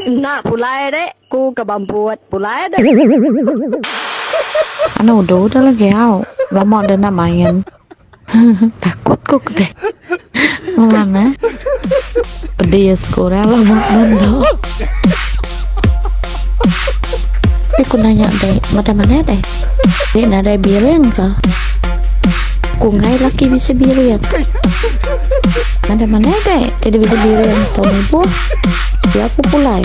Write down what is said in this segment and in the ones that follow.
Nak pulai dek, ku ke bambuat pulai dek. Ano udah lagi au. Lama ada namain. Takut kok deh. Mana? Pedes kurang lama nendo. Tapi ku nanya deh, mana deh? Dia ada biren kah? Ku ngai laki bisa biren. Mana deh? Tidak bisa biren. Tahu ibu? Dia aku pulai.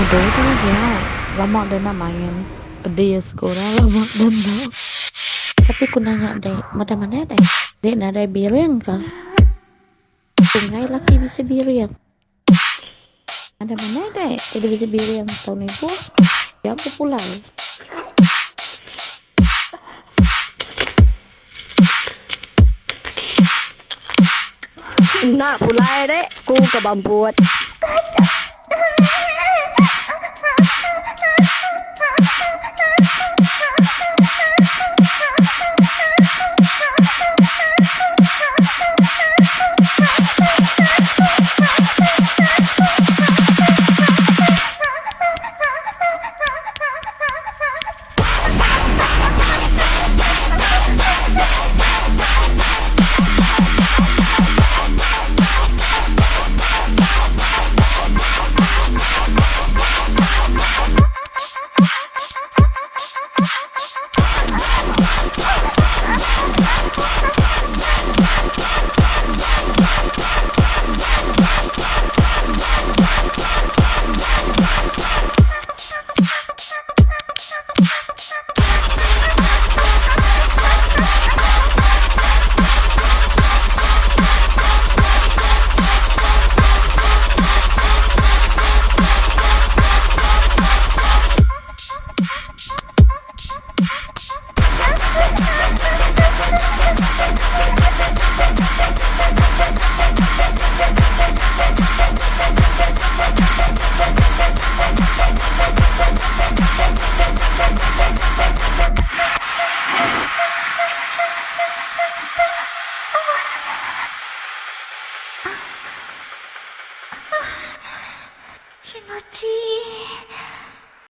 Udah lagi au. Lama ada namain. Pedes kurang lama nendo. Tapi ku nanya deh, mana deh? Dia ada biren kah? Sungai laki bisa biren. Ada mana deh? Tidak bisa biren. Tahu ibu? Ya aku pulai. Nak pulai dek, ku ke bambuat. Quinochi.